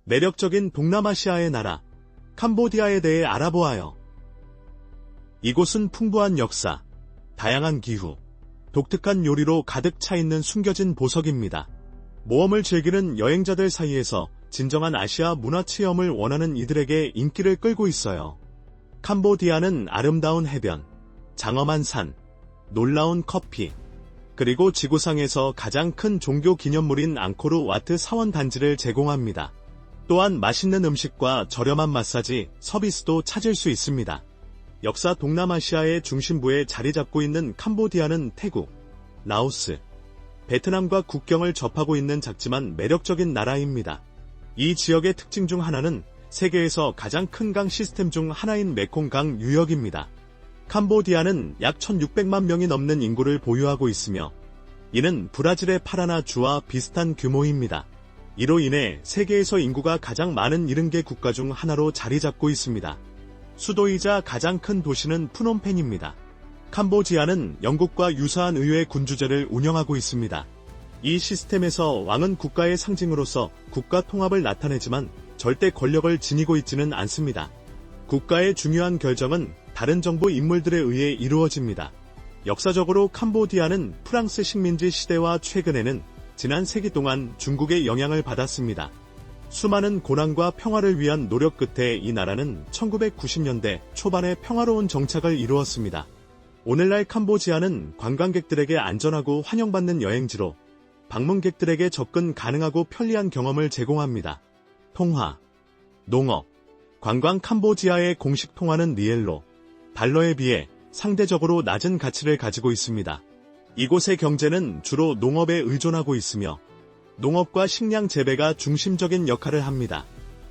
매력적인 동남아시아의 나라, 캄보디아에 대해 알아보아요. 이곳은 풍부한 역사, 다양한 기후, 독특한 요리로 가득 차 있는 숨겨진 보석입니다. 모험을 즐기는 여행자들 사이에서 진정한 아시아 문화 체험을 원하는 이들에게 인기를 끌고 있어요. 캄보디아는 아름다운 해변, 장엄한 산, 놀라운 커피, 그리고 지구상에서 가장 큰 종교 기념물인 앙코르 와트 사원 단지를 제공합니다. 또한 맛있는 음식과 저렴한 마사지 서비스도 찾을 수 있습니다. 역사 동남아시아의 중심부에 자리 잡고 있는 캄보디아는 태국, 라오스, 베트남과 국경을 접하고 있는 작지만 매력적인 나라입니다. 이 지역의 특징 중 하나는 세계에서 가장 큰 강 시스템 중 하나인 메콩강 유역입니다. 캄보디아는 약 1600만 명이 넘는 인구를 보유하고 있으며 이는 브라질의 파라나 주와 비슷한 규모입니다. 이로 인해 세계에서 인구가 가장 많은 70개 국가 중 하나로 자리 잡고 있습니다. 수도이자 가장 큰 도시는 프놈펜입니다. 캄보디아는 영국과 유사한 의회 군주제를 운영하고 있습니다. 이 시스템에서 왕은 국가의 상징으로서 국가 통합을 나타내지만 절대 권력을 지니고 있지는 않습니다. 국가의 중요한 결정은 다른 정부 인물들에 의해 이루어집니다. 역사적으로 캄보디아는 프랑스 식민지 시대와 최근에는 지난 세기 동안 중국의 영향을 받았습니다. 수많은 고난과 평화를 위한 노력 끝에 이 나라는 1990년대 초반에 평화로운 정착을 이루었습니다. 오늘날 캄보디아는 관광객들에게 안전하고 환영받는 여행지로 방문객들에게 접근 가능하고 편리한 경험을 제공합니다. 통화, 농업, 관광 캄보디아의 공식 통화는 리엘로, 달러에 비해 상대적으로 낮은 가치를 가지고 있습니다. 이곳의 경제는 주로 농업에 의존하고 있으며 농업과 식량 재배가 중심적인 역할을 합니다.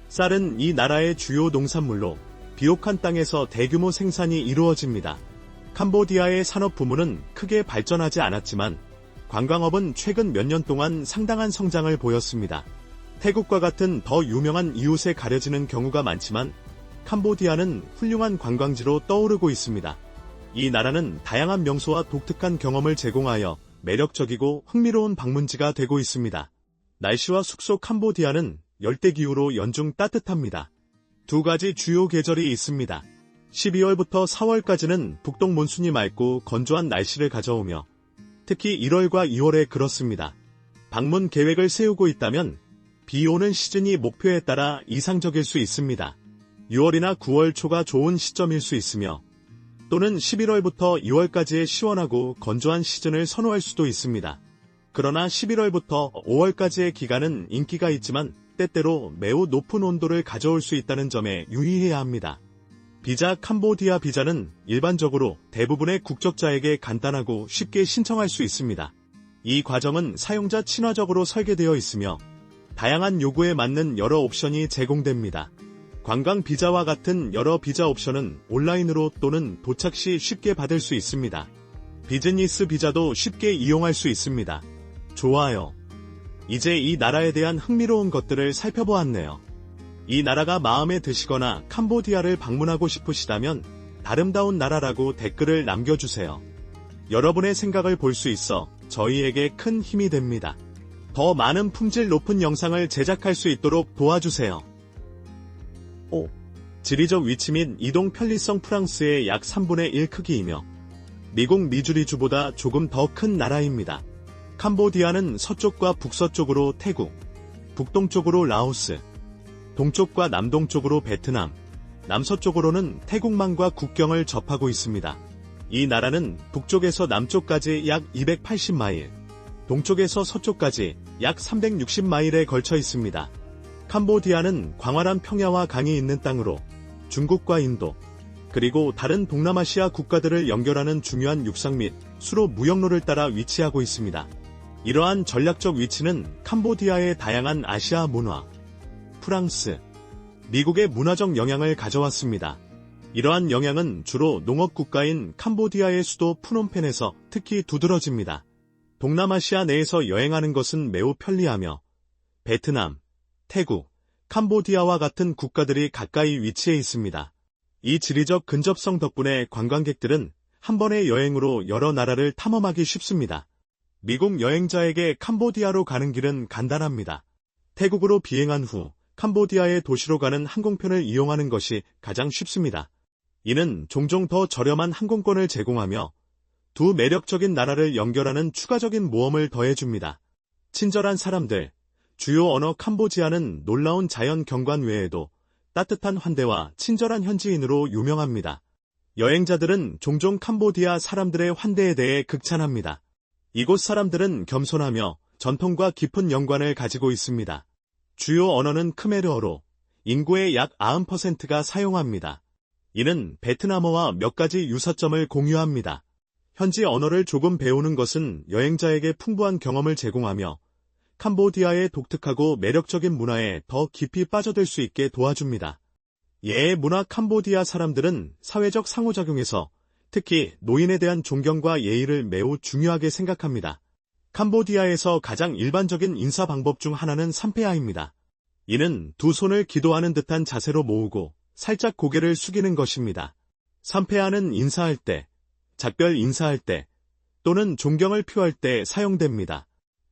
쌀은 이 나라의 주요 농산물로 비옥한 땅에서 대규모 생산이 이루어집니다. 캄보디아의 산업 부문은 크게 발전하지 않았지만 관광업은 최근 몇 년 동안 상당한 성장을 보였습니다. 태국과 같은 더 유명한 이웃에 가려지는 경우가 많지만 캄보디아는 훌륭한 관광지로 떠오르고 있습니다. 이 나라는 다양한 명소와 독특한 경험을 제공하여 매력적이고 흥미로운 방문지가 되고 있습니다. 날씨와 숙소 캄보디아는 열대기후로 연중 따뜻합니다. 두 가지 주요 계절이 있습니다. 12월부터 4월까지는 북동 몬순이 맑고 건조한 날씨를 가져오며 특히 1월과 2월에 그렇습니다. 방문 계획을 세우고 있다면 비 오는 시즌이 목표에 따라 이상적일 수 있습니다. 6월이나 9월 초가 좋은 시점일 수 있으며 또는 11월부터 2월까지의 시원하고 건조한 시즌을 선호할 수도 있습니다. 그러나 11월부터 5월까지의 기간은 인기가 있지만 때때로 매우 높은 온도를 가져올 수 있다는 점에 유의해야 합니다. 비자 캄보디아 비자는 일반적으로 대부분의 국적자에게 간단하고 쉽게 신청할 수 있습니다. 이 과정은 사용자 친화적으로 설계되어 있으며 다양한 요구에 맞는 여러 옵션이 제공됩니다. 관광 비자와 같은 여러 비자 옵션은 온라인으로 또는 도착 시 쉽게 받을 수 있습니다. 비즈니스 비자도 쉽게 이용할 수 있습니다. 좋아요. 이제 이 나라에 대한 흥미로운 것들을 살펴보았네요. 이 나라가 마음에 드시거나 캄보디아를 방문하고 싶으시다면 아름다운 나라라고 댓글을 남겨주세요. 여러분의 생각을 볼 수 있어 저희에게 큰 힘이 됩니다. 더 많은 품질 높은 영상을 제작할 수 있도록 도와주세요. 5. 지리적 위치 및 이동 편리성 프랑스의 약 3분의 1 크기이며 미국 미주리주보다 조금 더 큰 나라입니다. 캄보디아는 서쪽과 북서쪽으로 태국, 북동쪽으로 라오스, 동쪽과 남동쪽으로 베트남, 남서쪽으로는 태국만과 국경을 접하고 있습니다. 이 나라는 북쪽에서 남쪽까지 약 280마일, 동쪽에서 서쪽까지 약 360마일에 걸쳐 있습니다. 캄보디아는 광활한 평야와 강이 있는 땅으로 중국과 인도, 그리고 다른 동남아시아 국가들을 연결하는 중요한 육상 및 수로 무역로를 따라 위치하고 있습니다. 이러한 전략적 위치는 캄보디아의 다양한 아시아 문화, 프랑스, 미국의 문화적 영향을 가져왔습니다. 이러한 영향은 주로 농업 국가인 캄보디아의 수도 프놈펜에서 특히 두드러집니다. 동남아시아 내에서 여행하는 것은 매우 편리하며 베트남, 태국, 캄보디아와 같은 국가들이 가까이 위치해 있습니다. 이 지리적 근접성 덕분에 관광객들은 한 번의 여행으로 여러 나라를 탐험하기 쉽습니다. 미국 여행자에게 캄보디아로 가는 길은 간단합니다. 태국으로 비행한 후 캄보디아의 도시로 가는 항공편을 이용하는 것이 가장 쉽습니다. 이는 종종 더 저렴한 항공권을 제공하며 두 매력적인 나라를 연결하는 추가적인 모험을 더해줍니다. 친절한 사람들, 주요 언어 캄보디아는 놀라운 자연 경관 외에도 따뜻한 환대와 친절한 현지인으로 유명합니다. 여행자들은 종종 캄보디아 사람들의 환대에 대해 극찬합니다. 이곳 사람들은 겸손하며 전통과 깊은 연관을 가지고 있습니다. 주요 언어는 크메르어로 인구의 약 90%가 사용합니다. 이는 베트남어와 몇 가지 유사점을 공유합니다. 현지 언어를 조금 배우는 것은 여행자에게 풍부한 경험을 제공하며 캄보디아의 독특하고 매력적인 문화에 더 깊이 빠져들 수 있게 도와줍니다. 예의 문화 캄보디아 사람들은 사회적 상호작용에서 특히 노인에 대한 존경과 예의를 매우 중요하게 생각합니다. 캄보디아에서 가장 일반적인 인사 방법 중 하나는 삼페아입니다. 이는 두 손을 기도하는 듯한 자세로 모으고 살짝 고개를 숙이는 것입니다. 삼페아는 인사할 때, 작별 인사할 때, 또는 존경을 표할 때 사용됩니다.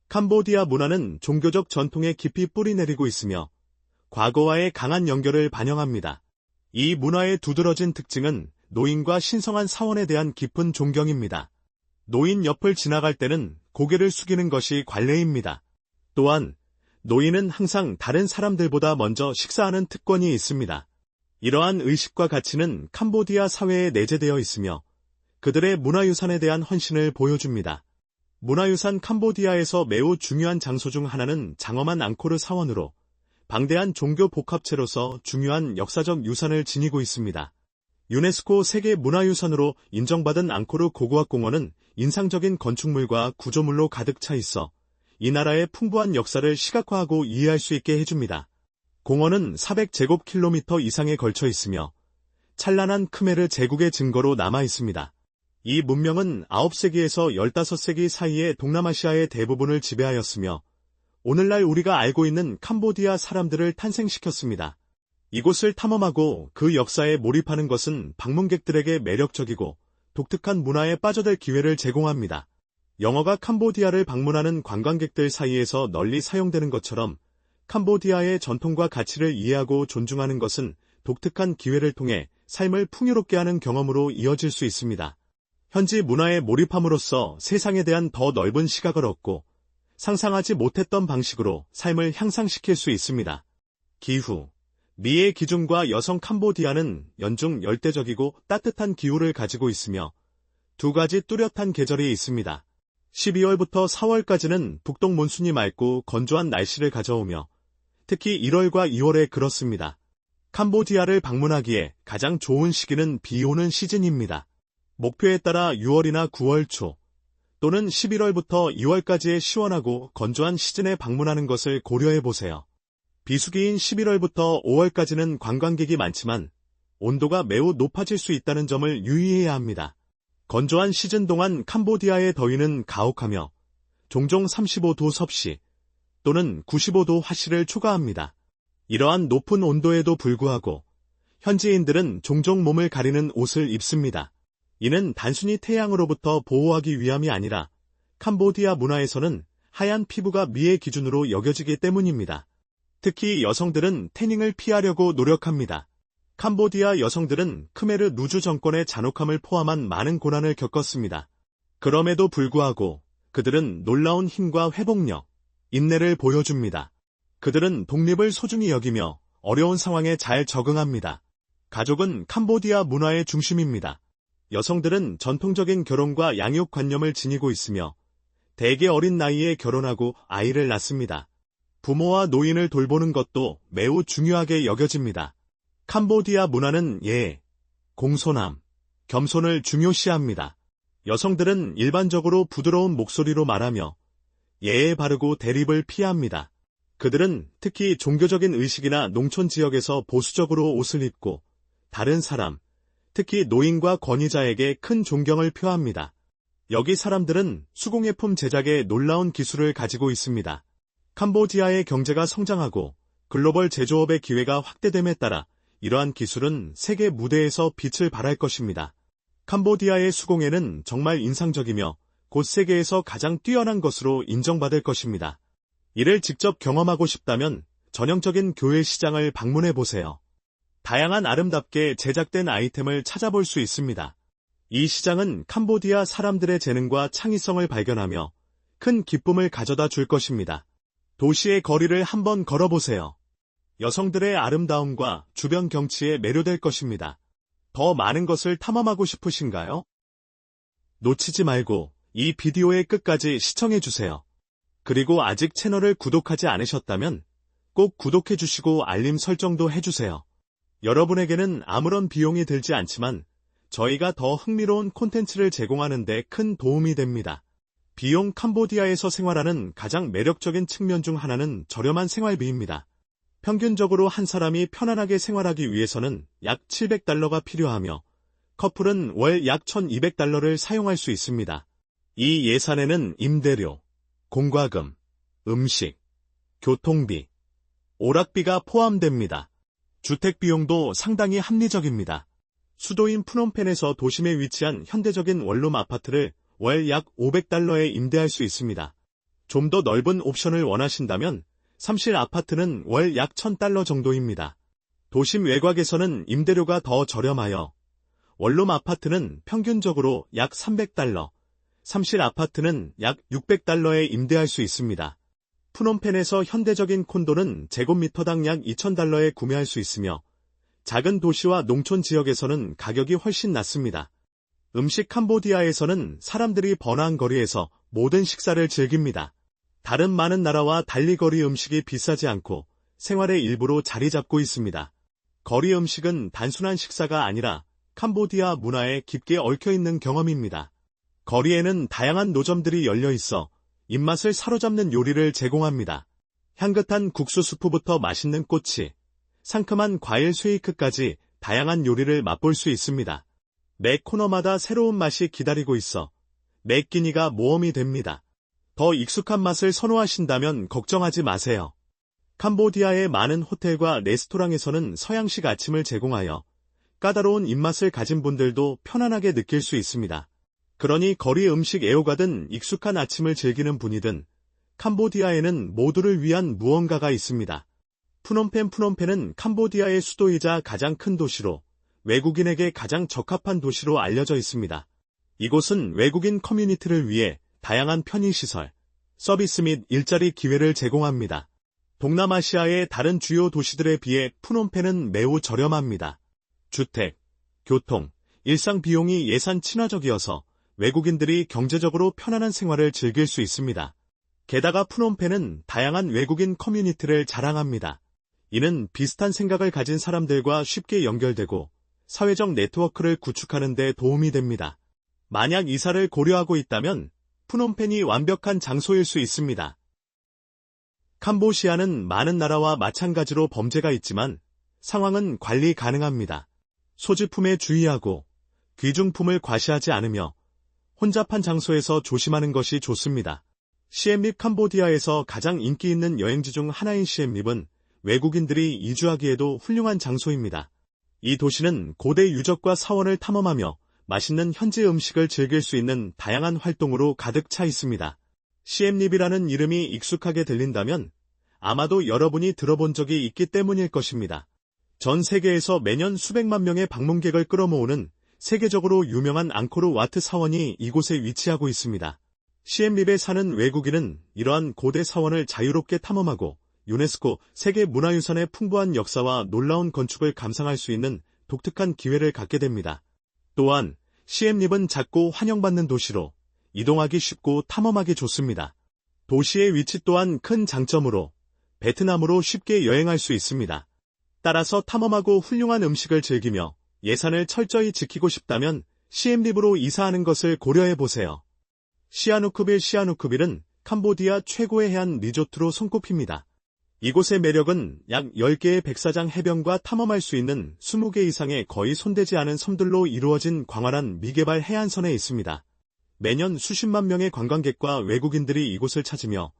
캄보디아 문화는 종교적 전통에 깊이 뿌리내리고 있으며 과거와의 강한 연결을 반영합니다. 이 문화의 두드러진 특징은 노인과 신성한 사원에 대한 깊은 존경입니다. 노인 옆을 지나갈 때는 고개를 숙이는 것이 관례입니다. 또한 노인은 항상 다른 사람들보다 먼저 식사하는 특권이 있습니다. 이러한 의식과 가치는 캄보디아 사회에 내재되어 있으며 그들의 문화유산에 대한 헌신을 보여줍니다. 문화유산 캄보디아에서 매우 중요한 장소 중 하나는 장엄한 앙코르 사원으로 방대한 종교 복합체로서 중요한 역사적 유산을 지니고 있습니다. 유네스코 세계 문화유산으로 인정받은 앙코르 고고학공원은 인상적인 건축물과 구조물로 가득 차 있어 이 나라의 풍부한 역사를 시각화하고 이해할 수 있게 해줍니다. 공원은 400제곱킬로미터 이상에 걸쳐 있으며 찬란한 크메르 제국의 증거로 남아 있습니다. 이 문명은 9세기에서 15세기 사이에 동남아시아의 대부분을 지배하였으며 오늘날 우리가 알고 있는 캄보디아 사람들을 탄생시켰습니다. 이곳을 탐험하고 그 역사에 몰입하는 것은 방문객들에게 매력적이고 독특한 문화에 빠져들 기회를 제공합니다. 영어가 캄보디아를 방문하는 관광객들 사이에서 널리 사용되는 것처럼 캄보디아의 전통과 가치를 이해하고 존중하는 것은 독특한 기회를 통해 삶을 풍요롭게 하는 경험으로 이어질 수 있습니다. 현지 문화에 몰입함으로써 세상에 대한 더 넓은 시각을 얻고 상상하지 못했던 방식으로 삶을 향상시킬 수 있습니다. 기후, 미의 기준과 여성 캄보디아는 연중 열대적이고 따뜻한 기후를 가지고 있으며 두 가지 뚜렷한 계절이 있습니다. 12월부터 4월까지는 북동 몬순이 맑고 건조한 날씨를 가져오며 특히 1월과 2월에 그렇습니다. 캄보디아를 방문하기에 가장 좋은 시기는 비 오는 시즌입니다. 목표에 따라 6월이나 9월 초 또는 11월부터 2월까지의 시원하고 건조한 시즌에 방문하는 것을 고려해보세요. 비수기인 11월부터 5월까지는 관광객이 많지만 온도가 매우 높아질 수 있다는 점을 유의해야 합니다. 건조한 시즌 동안 캄보디아의 더위는 가혹하며 종종 35도 섭씨 또는 95도 화씨를 초과합니다. 이러한 높은 온도에도 불구하고 현지인들은 종종 몸을 가리는 옷을 입습니다. 이는 단순히 태양으로부터 보호하기 위함이 아니라 캄보디아 문화에서는 하얀 피부가 미의 기준으로 여겨지기 때문입니다. 특히 여성들은 태닝을 피하려고 노력합니다. 캄보디아 여성들은 크메르 누주 정권의 잔혹함을 포함한 많은 고난을 겪었습니다. 그럼에도 불구하고 그들은 놀라운 힘과 회복력, 인내를 보여줍니다. 그들은 독립을 소중히 여기며 어려운 상황에 잘 적응합니다. 가족은 캄보디아 문화의 중심입니다. 여성들은 전통적인 결혼과 양육관념을 지니고 있으며 대개 어린 나이에 결혼하고 아이를 낳습니다. 부모와 노인을 돌보는 것도 매우 중요하게 여겨집니다. 캄보디아 문화는 예의, 공손함, 겸손을 중요시합니다. 여성들은 일반적으로 부드러운 목소리로 말하며 예에 바르고 대립을 피합니다. 그들은 특히 종교적인 의식이나 농촌 지역에서 보수적으로 옷을 입고 다른 사람, 특히 노인과 권위자에게 큰 존경을 표합니다. 여기 사람들은 수공예품 제작에 놀라운 기술을 가지고 있습니다. 캄보디아의 경제가 성장하고 글로벌 제조업의 기회가 확대됨에 따라 이러한 기술은 세계 무대에서 빛을 발할 것입니다. 캄보디아의 수공예는 정말 인상적이며 곧 세계에서 가장 뛰어난 것으로 인정받을 것입니다. 이를 직접 경험하고 싶다면 전형적인 교회 시장을 방문해 보세요. 다양한 아름답게 제작된 아이템을 찾아볼 수 있습니다. 이 시장은 캄보디아 사람들의 재능과 창의성을 발견하며 큰 기쁨을 가져다 줄 것입니다. 도시의 거리를 한번 걸어보세요. 여성들의 아름다움과 주변 경치에 매료될 것입니다. 더 많은 것을 탐험하고 싶으신가요? 놓치지 말고 이 비디오의 끝까지 시청해주세요. 그리고 아직 채널을 구독하지 않으셨다면 꼭 구독해주시고 알림 설정도 해주세요. 여러분에게는 아무런 비용이 들지 않지만 저희가 더 흥미로운 콘텐츠를 제공하는 데 큰 도움이 됩니다. 비용 캄보디아에서 생활하는 가장 매력적인 측면 중 하나는 저렴한 생활비입니다. 평균적으로 한 사람이 편안하게 생활하기 위해서는 약 700달러가 필요하며 커플은 월 약 1200달러를 사용할 수 있습니다. 이 예산에는 임대료, 공과금, 음식, 교통비, 오락비가 포함됩니다. 주택 비용도 상당히 합리적입니다. 수도인 프놈펜에서 도심에 위치한 현대적인 원룸 아파트를 월 약 500달러에 임대할 수 있습니다. 좀 더 넓은 옵션을 원하신다면 삼실 아파트는 월 약 1000달러 정도입니다. 도심 외곽에서는 임대료가 더 저렴하여 원룸 아파트는 평균적으로 약 300달러, 삼실 아파트는 약 600달러에 임대할 수 있습니다. 프놈펜에서 현대적인 콘도는 제곱미터당 약 2000달러에 구매할 수 있으며 작은 도시와 농촌 지역에서는 가격이 훨씬 낮습니다. 음식 캄보디아에서는 사람들이 번화한 거리에서 모든 식사를 즐깁니다. 다른 많은 나라와 달리 거리 음식이 비싸지 않고 생활의 일부로 자리 잡고 있습니다. 거리 음식은 단순한 식사가 아니라 캄보디아 문화에 깊게 얽혀있는 경험입니다. 거리에는 다양한 노점들이 열려 있어 입맛을 사로잡는 요리를 제공합니다. 향긋한 국수 수프부터 맛있는 꼬치, 상큼한 과일 쉐이크까지 다양한 요리를 맛볼 수 있습니다. 매 코너마다 새로운 맛이 기다리고 있어 매 끼니가 모험이 됩니다. 더 익숙한 맛을 선호하신다면 걱정하지 마세요. 캄보디아의 많은 호텔과 레스토랑에서는 서양식 아침을 제공하여 까다로운 입맛을 가진 분들도 편안하게 느낄 수 있습니다. 그러니 거리 음식 애호가든 익숙한 아침을 즐기는 분이든 캄보디아에는 모두를 위한 무언가가 있습니다. 프놈펜은 캄보디아의 수도이자 가장 큰 도시로 외국인에게 가장 적합한 도시로 알려져 있습니다. 이곳은 외국인 커뮤니티를 위해 다양한 편의시설, 서비스 및 일자리 기회를 제공합니다. 동남아시아의 다른 주요 도시들에 비해 프놈펜은 매우 저렴합니다. 주택, 교통, 일상 비용이 예산 친화적이어서 외국인들이 경제적으로 편안한 생활을 즐길 수 있습니다. 게다가 프놈펜은 다양한 외국인 커뮤니티를 자랑합니다. 이는 비슷한 생각을 가진 사람들과 쉽게 연결되고 사회적 네트워크를 구축하는 데 도움이 됩니다. 만약 이사를 고려하고 있다면 프놈펜이 완벽한 장소일 수 있습니다. 캄보디아는 많은 나라와 마찬가지로 범죄가 있지만 상황은 관리 가능합니다. 소지품에 주의하고 귀중품을 과시하지 않으며 혼잡한 장소에서 조심하는 것이 좋습니다. 시엠립 캄보디아에서 가장 인기 있는 여행지 중 하나인 시엠립은 외국인들이 이주하기에도 훌륭한 장소입니다. 이 도시는 고대 유적과 사원을 탐험하며 맛있는 현지 음식을 즐길 수 있는 다양한 활동으로 가득 차 있습니다. 시엠립이라는 이름이 익숙하게 들린다면 아마도 여러분이 들어본 적이 있기 때문일 것입니다. 전 세계에서 매년 수백만 명의 방문객을 끌어모으는 세계적으로 유명한 앙코르 와트 사원이 이곳에 위치하고 있습니다. 시엠립에 사는 외국인은 이러한 고대 사원을 자유롭게 탐험하고 유네스코 세계문화유산의 풍부한 역사와 놀라운 건축을 감상할 수 있는 독특한 기회를 갖게 됩니다. 또한 시엠립은 작고 환영받는 도시로 이동하기 쉽고 탐험하기 좋습니다. 도시의 위치 또한 큰 장점으로 베트남으로 쉽게 여행할 수 있습니다. 따라서 탐험하고 훌륭한 음식을 즐기며 예산을 철저히 지키고 싶다면 시엠립으로 이사하는 것을 고려해보세요. 시아누크빌은 캄보디아 최고의 해안 리조트로 손꼽힙니다. 이곳의 매력은 약 10개의 백사장 해변과 탐험할 수 있는 20개 이상의 거의 손대지 않은 섬들로 이루어진 광활한 미개발 해안선에 있습니다. 매년 수십만 명의 관광객과 외국인들이 이곳을 찾으며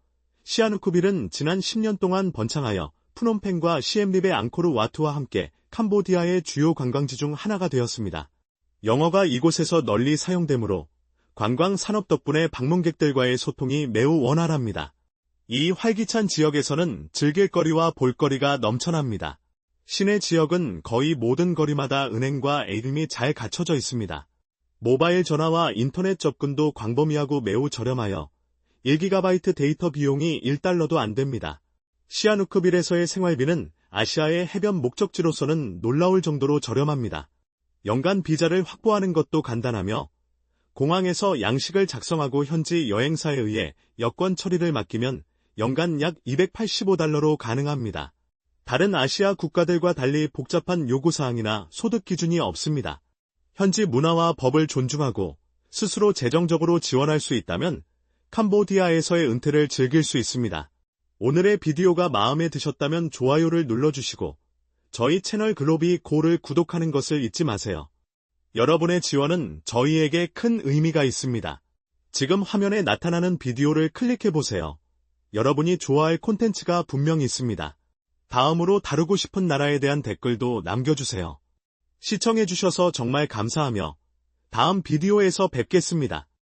시아누크빌은 지난 10년 동안 번창하여 프놈펜과 시엠립의 앙코르 와트와 함께 캄보디아의 주요 관광지 중 하나가 되었습니다. 영어가 이곳에서 널리 사용되므로 관광 산업 덕분에 방문객들과의 소통이 매우 원활합니다. 이 활기찬 지역에서는 즐길거리와 볼거리가 넘쳐납니다. 시내 지역은 거의 모든 거리마다 은행과 ATM이 잘 갖춰져 있습니다. 모바일 전화와 인터넷 접근도 광범위하고 매우 저렴하여 1GB 데이터 비용이 1달러도 안 됩니다. 시아누크빌에서의 생활비는 아시아의 해변 목적지로서는 놀라울 정도로 저렴합니다. 연간 비자를 확보하는 것도 간단하며 공항에서 양식을 작성하고 현지 여행사에 의해 여권 처리를 맡기면 연간 약 285달러로 가능합니다. 다른 아시아 국가들과 달리 복잡한 요구사항이나 소득 기준이 없습니다. 현지 문화와 법을 존중하고 스스로 재정적으로 지원할 수 있다면 캄보디아에서의 은퇴를 즐길 수 있습니다. 오늘의 비디오가 마음에 드셨다면 좋아요를 눌러주시고 저희 채널 글로비 고를 구독하는 것을 잊지 마세요. 여러분의 지원은 저희에게 큰 의미가 있습니다. 지금 화면에 나타나는 비디오를 클릭해보세요. 여러분이 좋아할 콘텐츠가 분명히 있습니다. 다음으로 다루고 싶은 나라에 대한 댓글도 남겨주세요. 시청해주셔서 정말 감사하며 다음 비디오에서 뵙겠습니다.